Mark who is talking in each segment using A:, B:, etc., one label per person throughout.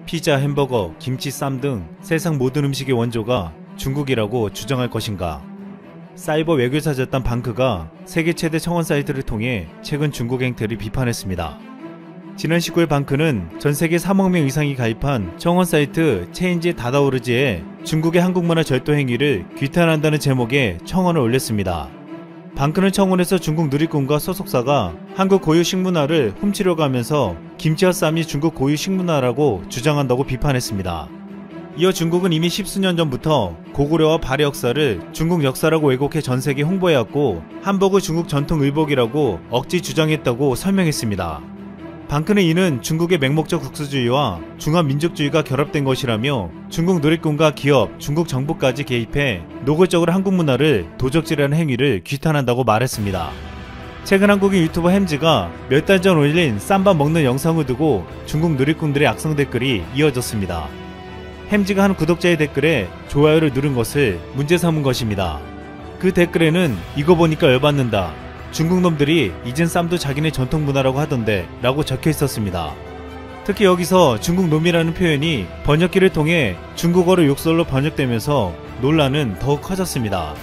A: 피자, 햄버거, 김치, 쌈 등 세상 모든 음식의 원조가 중국이라고 주장할 것인가? 사이버 외교사였던 방크가 세계 최대 청원 사이트를 통해 최근 중국 행태를 비판했습니다. 지난 19일 방크는 전세계 3억 명 이상이 가입한 청원 사이트 체인지 다다오르지에 중국의 한국문화 절도 행위를 규탄한다는 제목의 청원을 올렸습니다. 방크는 청원에서 중국 누리꾼과 소속사가 한국 고유 식문화를 훔치려고 하면서 김치와 쌈이 중국 고유 식문화라고 주장한다고 비판했습니다. 이어 중국은 이미 십수년 전부터 고구려와 발해 역사를 중국 역사라고 왜곡해 전세계 홍보해왔고 한복을 중국 전통 의복이라고 억지 주장했다고 설명했습니다. 방크는 이는 중국의 맹목적 국수주의와 중화민족주의가 결합된 것이라며 중국 누리꾼과 기업, 중국 정부까지 개입해 노골적으로 한국 문화를 도적질하는 행위를 규탄한다고 말했습니다. 최근 한국인 유튜버 햄즈가 몇 달 전 올린 쌈밥 먹는 영상을 두고 중국 누리꾼들의 악성 댓글이 이어졌습니다. 햄즈가 한 구독자의 댓글에 좋아요를 누른 것을 문제 삼은 것입니다. 그 댓글에는 이거 보니까 열받는다. 중국 놈들이 이젠 쌈도 자기네 전통 문화라고 하던데 라고 적혀 있었습니다. 특히 여기서 중국 놈이라는 표현이 번역기를 통해 중국어로 욕설로 번역되면서 논란은 더욱 커졌습니다.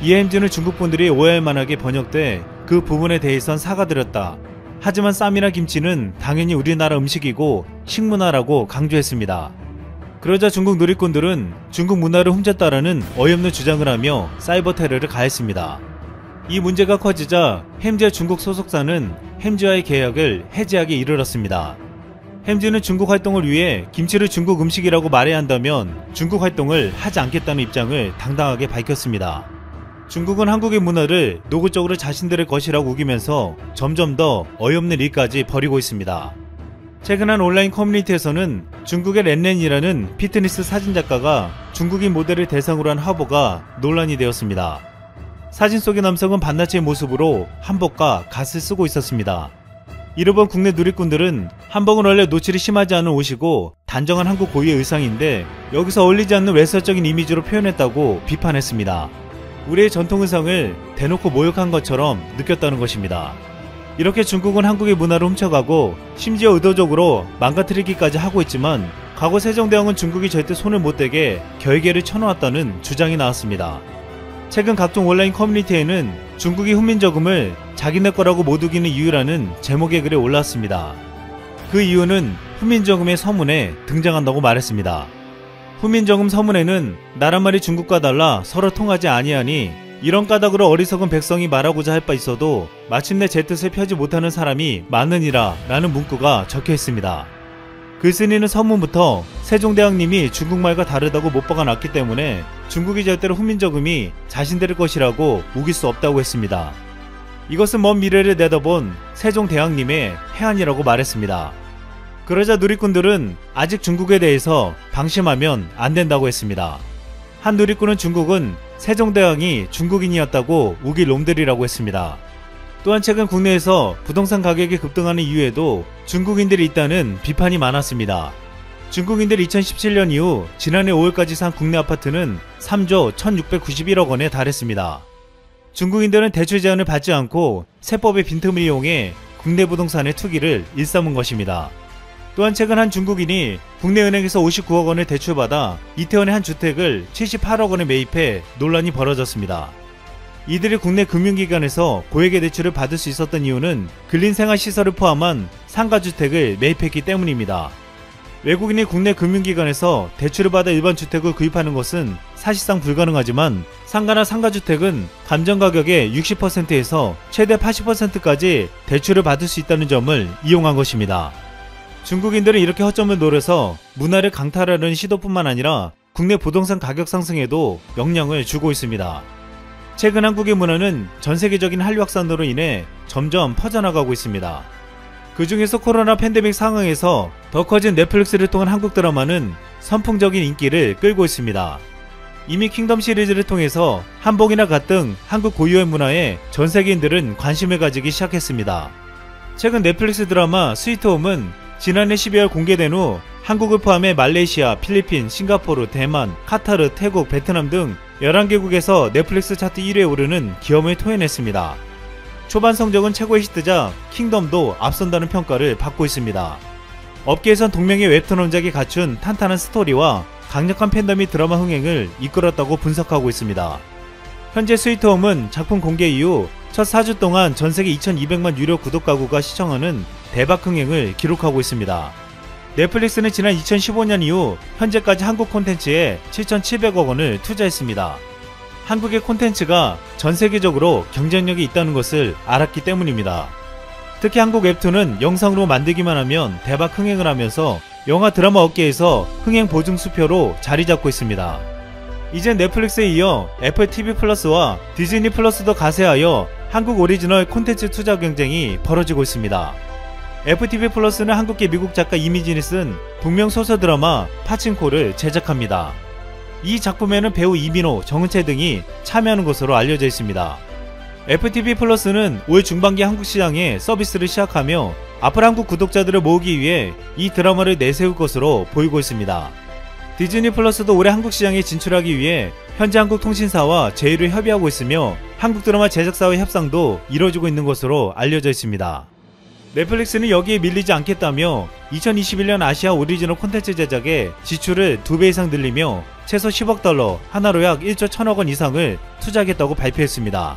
A: 이 햄즈는 중국 분들이 오해할 만하게 번역돼 그 부분에 대해선 사과드렸다. 하지만 쌈이나 김치는 당연히 우리나라 음식이고 식문화라고 강조했습니다. 그러자 중국 누리꾼들은 중국 문화를 훔쳤다라는 어이없는 주장을 하며 사이버 테러를 가했습니다. 이 문제가 커지자 햄즈의 중국 소속사는 햄즈와의 계약을 해지하기 이르렀습니다. 햄즈는 중국 활동을 위해 김치를 중국 음식이라고 말해야 한다면 중국 활동을 하지 않겠다는 입장을 당당하게 밝혔습니다. 중국은 한국의 문화를 노골적으로 자신들의 것이라고 우기면서 점점 더 어이없는 일까지 벌이고 있습니다. 최근 한 온라인 커뮤니티에서는 중국의 렌렌이라는 피트니스 사진작가가 중국인 모델을 대상으로 한 화보가 논란이 되었습니다. 사진 속의 남성은 반나치의 모습으로 한복과 갓을 쓰고 있었습니다. 이를 본 국내 누리꾼들은 한복은 원래 노출이 심하지 않은 옷이고 단정한 한국 고유의 의상인데 여기서 어울리지 않는 외설적인 이미지로 표현했다고 비판했습니다. 우리의 전통 의상을 대놓고 모욕한 것처럼 느꼈다는 것입니다. 이렇게 중국은 한국의 문화를 훔쳐가고 심지어 의도적으로 망가뜨리기까지 하고 있지만 과거 세종대왕은 중국이 절대 손을 못 대게 결계를 쳐놓았다는 주장이 나왔습니다. 최근 각종 온라인 커뮤니티에는 중국이 훈민저금을 자기네 거라고 못 우기는 이유라는 제목의 글이 올랐습니다. 그 이유는 훈민저금의 서문에 등장한다고 말했습니다. 훈민저금 서문에는 나라말이 중국과 달라 서로 통하지 아니하니 이런 까닭으로 어리석은 백성이 말하고자 할 바 있어도 마침내 제 뜻을 펴지 못하는 사람이 많으니라 라는 문구가 적혀 있습니다. 글쓴이는 서문부터 세종대왕님이 중국말과 다르다고 못 박아놨기 때문에 중국이 절대로 훈민저금이 자신들의 것이라고 우길 수 없다고 했습니다. 이것은 먼 미래를 내다본 세종대왕님의 해안이라고 말했습니다. 그러자 누리꾼들은 아직 중국에 대해서 방심하면 안 된다고 했습니다. 한 누리꾼은 중국은 세종대왕이 중국인이었다고 우길 놈들이라고 했습니다. 또한 최근 국내에서 부동산 가격이 급등하는 이유에도 중국인들이 있다는 비판이 많았습니다. 중국인들이 2017년 이후 지난해 5월까지 산 국내 아파트는 3조 1691억 원에 달했습니다. 중국인들은 대출 제한을 받지 않고 세법의 빈틈을 이용해 국내 부동산의 투기를 일삼은 것입니다. 또한 최근 한 중국인이 국내 은행에서 59억 원을 대출받아 이태원의 한 주택을 78억 원에 매입해 논란이 벌어졌습니다. 이들이 국내 금융기관에서 고액의 대출을 받을 수 있었던 이유는 근린생활시설을 포함한 상가주택을 매입했기 때문입니다. 외국인이 국내 금융기관에서 대출을 받아 일반 주택을 구입하는 것은 사실상 불가능하지만 상가나 상가주택은 감정가격의 60%에서 최대 80%까지 대출을 받을 수 있다는 점을 이용한 것입니다. 중국인들은 이렇게 허점을 노려서 문화를 강탈하려는 시도뿐만 아니라 국내 부동산 가격 상승에도 영향을 주고 있습니다. 최근 한국의 문화는 전세계적인 한류 확산으로 인해 점점 퍼져나가고 있습니다. 그 중에서 코로나 팬데믹 상황에서 더 커진 넷플릭스를 통한 한국 드라마는 선풍적인 인기를 끌고 있습니다. 이미 킹덤 시리즈를 통해서 한복이나 갓 등 한국 고유의 문화에 전 세계인들은 관심을 가지기 시작했습니다. 최근 넷플릭스 드라마 스위트홈은 지난해 12월 공개된 후 한국을 포함해 말레이시아, 필리핀, 싱가포르, 대만, 카타르, 태국, 베트남 등 11개국에서 넷플릭스 차트 1위에 오르는 기염을 토해냈습니다. 초반 성적은 최고의 히트작 킹덤도 앞선다는 평가를 받고 있습니다. 업계에선 동명의 웹툰 원작이 갖춘 탄탄한 스토리와 강력한 팬덤이 드라마 흥행을 이끌었다고 분석하고 있습니다. 현재 스위트홈은 작품 공개 이후 첫 4주 동안 전세계 2200만 유료 구독 가구가 시청하는 대박 흥행을 기록하고 있습니다. 넷플릭스는 지난 2015년 이후 현재까지 한국 콘텐츠에 7,700억 원을 투자했습니다. 한국의 콘텐츠가 전 세계적으로 경쟁력이 있다는 것을 알았기 때문입니다. 특히 한국 웹툰은 영상으로 만들기만 하면 대박 흥행을 하면서 영화 드라마 업계에서 흥행 보증 수표로 자리 잡고 있습니다. 이젠 넷플릭스에 이어 애플 TV 플러스와 디즈니 플러스도 가세하여 한국 오리지널 콘텐츠 투자 경쟁이 벌어지고 있습니다. 애플 TV 플러스는 한국계 미국 작가 이미진이 쓴 동명 소설 드라마 파친코를 제작합니다. 이 작품에는 배우 이민호, 정은채 등이 참여하는 것으로 알려져 있습니다. 애플 TV 플러스는 올 중반기 한국 시장에 서비스를 시작하며 앞으로 한국 구독자들을 모으기 위해 이 드라마를 내세울 것으로 보이고 있습니다. 디즈니 플러스도 올해 한국 시장에 진출하기 위해 현재 한국통신사와 제휴를 협의하고 있으며 한국 드라마 제작사와의 협상도 이뤄지고 있는 것으로 알려져 있습니다. 넷플릭스는 여기에 밀리지 않겠다며 2021년 아시아 오리지널 콘텐츠 제작에 지출을 2배 이상 늘리며 최소 10억 달러, 하나로 약 1조 1000억 원 이상을 투자하겠다고 발표했습니다.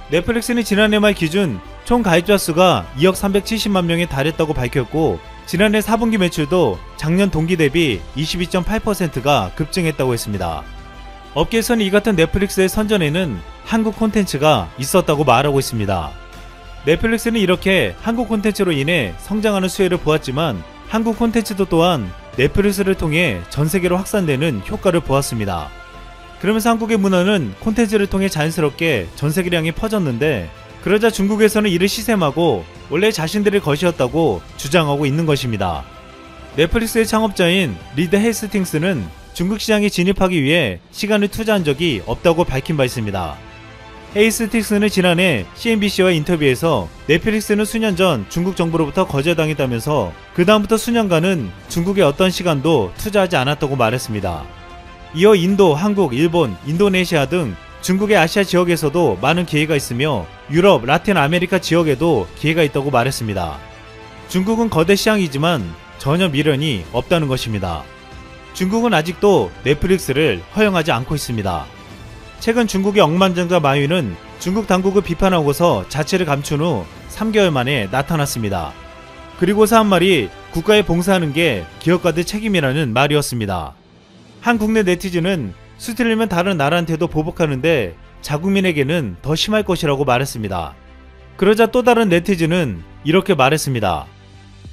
A: 넷플릭스는 지난해 말 기준 총 가입자 수가 2억 370만 명에 달했다고 밝혔고 지난해 4분기 매출도 작년 동기 대비 22.8%가 급증했다고 했습니다. 업계에서는 이 같은 넷플릭스의 선전에는 한국 콘텐츠가 있었다고 말하고 있습니다. 넷플릭스는 이렇게 한국 콘텐츠로 인해 성장하는 수혜를 보았지만 한국 콘텐츠도 또한 넷플릭스를 통해 전세계로 확산되는 효과를 보았습니다. 그러면서 한국의 문화는 콘텐츠를 통해 자연스럽게 전세계로 향해 퍼졌는데 그러자 중국에서는 이를 시샘하고 원래 자신들의 것이었다고 주장하고 있는 것입니다. 넷플릭스의 창업자인 리드 헤이스팅스는 중국 시장에 진입하기 위해 시간을 투자한 적이 없다고 밝힌 바 있습니다. 헤이스팅스는 지난해 CNBC와의 인터뷰에서 넷플릭스는 수년 전 중국 정부로부터 거절당했다면서 그 다음부터 수년간은 중국의 어떤 시간도 투자하지 않았다고 말했습니다. 이어 인도, 한국, 일본, 인도네시아 등 중국의 아시아 지역에서도 많은 기회가 있으며 유럽, 라틴 아메리카 지역에도 기회가 있다고 말했습니다. 중국은 거대 시장이지만 전혀 미련이 없다는 것입니다. 중국은 아직도 넷플릭스를 허용하지 않고 있습니다. 최근 중국의 억만장자 마윈은 중국 당국을 비판하고서 자체를 감춘 후 3개월 만에 나타났습니다. 그리고서 한 말이 국가에 봉사하는 게 기업가들 책임이라는 말이었습니다. 한 국내 네티즌은 수틀리면 다른 나라한테도 보복하는데 자국민에게는 더 심할 것이라고 말했습니다. 그러자 또 다른 네티즌은 이렇게 말했습니다.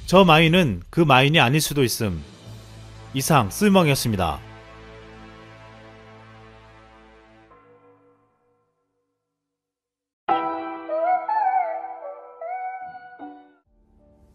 A: 저 마윈은 그 마윈이 아닐 수도 있음. 이상 쓸멍이었습니다.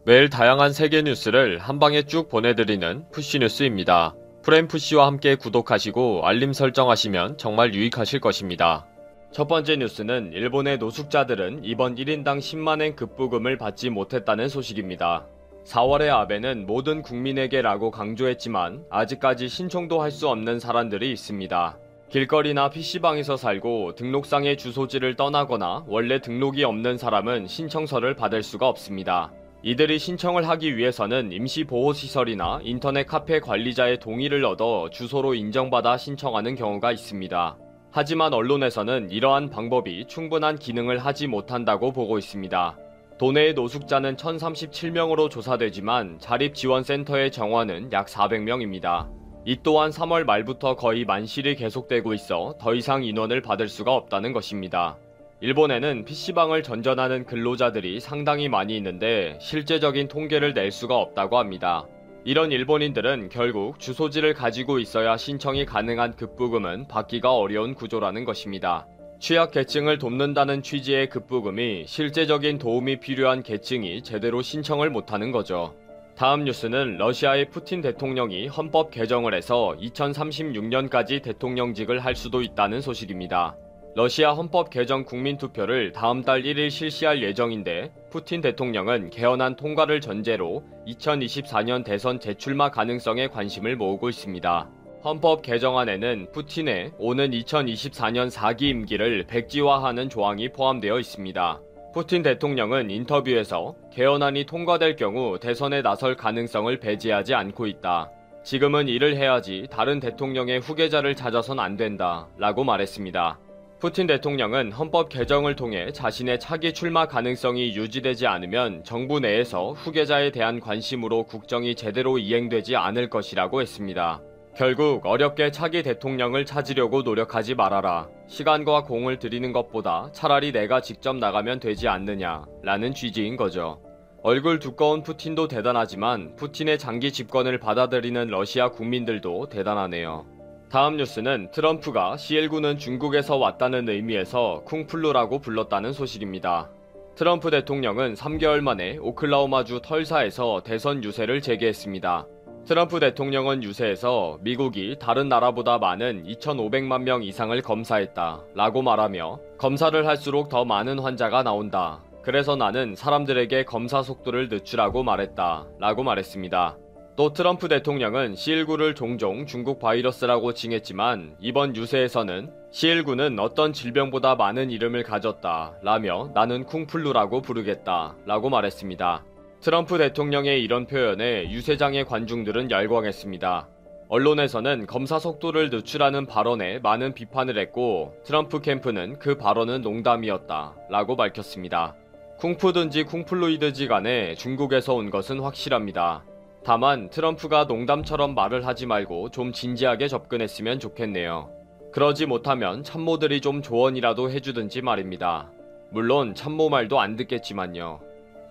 B: 매일 다양한 세계 뉴스를 한 방에 쭉 보내드리는 푸시뉴스입니다. 프레임푸시와 함께 구독하시고 알림 설정하시면 정말 유익하실 것입니다. 첫 번째 뉴스는 일본의 노숙자들은 이번 1인당 10만엔 급부금을 받지 못했다는 소식입니다. 4월에 아베는 모든 국민에게 라고 강조했지만 아직까지 신청도 할 수 없는 사람들이 있습니다. 길거리나 PC방에서 살고 등록상의 주소지를 떠나거나 원래 등록이 없는 사람은 신청서를 받을 수가 없습니다. 이들이 신청을 하기 위해서는 임시보호시설이나 인터넷 카페 관리자의 동의를 얻어 주소로 인정받아 신청하는 경우가 있습니다. 하지만 언론에서는 이러한 방법이 충분한 기능을 하지 못한다고 보고 있습니다. 도내의 노숙자는 1037명으로 조사되지만 자립지원센터의 정원은 약 400명입니다. 이 또한 3월 말부터 거의 만실이 계속되고 있어 더 이상 인원을 받을 수가 없다는 것입니다. 일본에는 PC방을 전전하는 근로자들이 상당히 많이 있는데 실제적인 통계를 낼 수가 없다고 합니다. 이런 일본인들은 결국 주소지를 가지고 있어야 신청이 가능한 급부금은 받기가 어려운 구조라는 것입니다. 취약계층을 돕는다는 취지의 급부금이 실제적인 도움이 필요한 계층이 제대로 신청을 못하는 거죠. 다음 뉴스는 러시아의 푸틴 대통령이 헌법 개정을 해서 2036년까지 대통령직을 할 수도 있다는 소식입니다. 러시아 헌법 개정 국민투표를 다음 달 1일 실시할 예정인데 푸틴 대통령은 개헌안 통과를 전제로 2024년 대선 재출마 가능성에 관심을 모으고 있습니다. 헌법 개정안에는 푸틴의 오는 2024년 4기 임기를 백지화하는 조항이 포함되어 있습니다. 푸틴 대통령은 인터뷰에서 개헌안이 통과될 경우 대선에 나설 가능성을 배제하지 않고 있다. 지금은 일을 해야지 다른 대통령의 후계자를 찾아선 안 된다 라고 말했습니다. 푸틴 대통령은 헌법 개정을 통해 자신의 차기 출마 가능성이 유지되지 않으면 정부 내에서 후계자에 대한 관심으로 국정이 제대로 이행되지 않을 것이라고 했습니다. 결국 어렵게 차기 대통령을 찾으려고 노력하지 말아라. 시간과 공을 들이는 것보다 차라리 내가 직접 나가면 되지 않느냐 라는 취지인 거죠. 얼굴 두꺼운 푸틴도 대단하지만 푸틴의 장기 집권을 받아들이는 러시아 국민들도 대단하네요. 다음 뉴스는 트럼프가 CL9는 중국에서 왔다는 의미에서 쿵플루라고 불렀다는 소식입니다. 트럼프 대통령은 3개월 만에 오클라호마주 털사에서 대선 유세를 재개했습니다. 트럼프 대통령은 유세에서 미국이 다른 나라보다 많은 2,500만 명 이상을 검사했다 라고 말하며 검사를 할수록 더 많은 환자가 나온다. 그래서 나는 사람들에게 검사 속도를 늦추라고 말했다 라고 말했습니다. 또 트럼프 대통령은 CL9를 종종 중국 바이러스라고 칭했지만 이번 유세에서는 CL9는 어떤 질병보다 많은 이름을 가졌다 라며 나는 쿵플루라고 부르겠다 라고 말했습니다. 트럼프 대통령의 이런 표현에 유세장의 관중들은 열광했습니다. 언론에서는 검사 속도를 늦추라는 발언에 많은 비판을 했고 트럼프 캠프는 그 발언은 농담이었다 라고 밝혔습니다. 쿵푸든지 쿵플루이드지 간에 중국에서 온 것은 확실합니다. 다만 트럼프가 농담처럼 말을 하지 말고 좀 진지하게 접근했으면 좋겠네요. 그러지 못하면 참모들이 좀 조언이라도 해주든지 말입니다. 물론 참모 말도 안 듣겠지만요.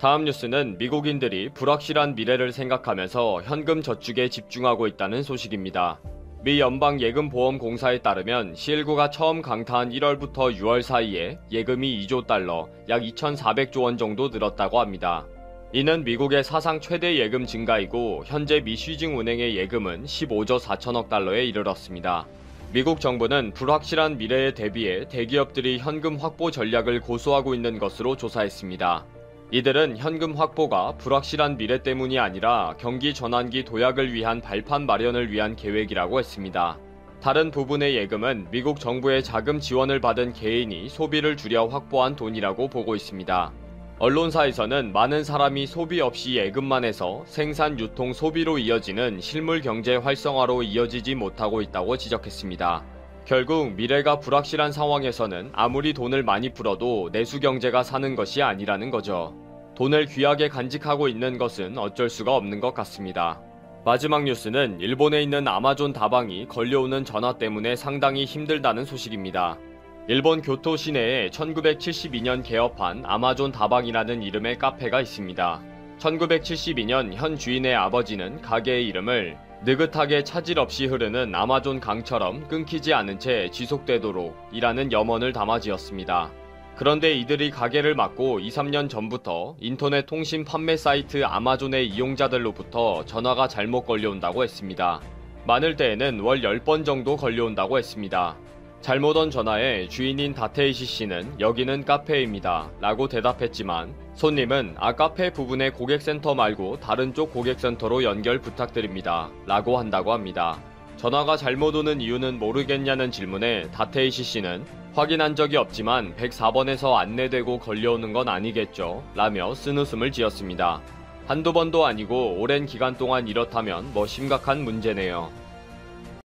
B: 다음 뉴스는 미국인들이 불확실한 미래를 생각하면서 현금 저축에 집중하고 있다는 소식입니다. 미 연방예금보험공사에 따르면 CL9가 처음 강타한 1월부터 6월 사이에 예금이 2조 달러, 약 2,400조 원 정도 늘었다고 합니다. 이는 미국의 사상 최대 예금 증가이고 현재 미 시중은행의 예금은 15조 4천억 달러에 이르렀습니다. 미국 정부는 불확실한 미래에 대비해 대기업들이 현금 확보 전략을 고수하고 있는 것으로 조사했습니다. 이들은 현금 확보가 불확실한 미래 때문이 아니라 경기 전환기 도약을 위한 발판 마련을 위한 계획이라고 했습니다. 다른 부분의 예금은 미국 정부의 자금 지원을 받은 개인이 소비를 줄여 확보한 돈이라고 보고 있습니다. 언론사에서는 많은 사람이 소비 없이 예금만 해서 생산, 유통, 소비로 이어지는 실물 경제 활성화로 이어지지 못하고 있다고 지적했습니다. 결국 미래가 불확실한 상황에서는 아무리 돈을 많이 풀어도 내수 경제가 사는 것이 아니라는 거죠. 돈을 귀하게 간직하고 있는 것은 어쩔 수가 없는 것 같습니다. 마지막 뉴스는 일본에 있는 아마존 다방이 걸려오는 전화 때문에 상당히 힘들다는 소식입니다. 일본 교토 시내에 1972년 개업한 아마존 다방이라는 이름의 카페가 있습니다. 1972년 현 주인의 아버지는 가게의 이름을 느긋하게 차질 없이 흐르는 아마존 강처럼 끊기지 않은 채 지속되도록 이라는 염원을 담아 지었습니다. 그런데 이들이 가게를 맡고 2-3년 전부터 인터넷 통신 판매 사이트 아마존의 이용자들로부터 전화가 잘못 걸려온다고 했습니다. 많을 때에는 월 10번 정도 걸려온다고 했습니다. 잘못 온 전화에 주인인 다테이시 씨는 여기는 카페입니다 라고 대답했지만 손님은 카페 부분의 고객센터 말고 다른 쪽 고객센터로 연결 부탁드립니다 라고 한다고 합니다. 전화가 잘못 오는 이유는 모르겠냐는 질문에 다테이시 씨는 확인한 적이 없지만 104번에서 안내되고 걸려오는 건 아니겠죠 라며 쓴웃음을 지었습니다. 한두 번도 아니고 오랜 기간 동안 이렇다면 뭐 심각한 문제네요.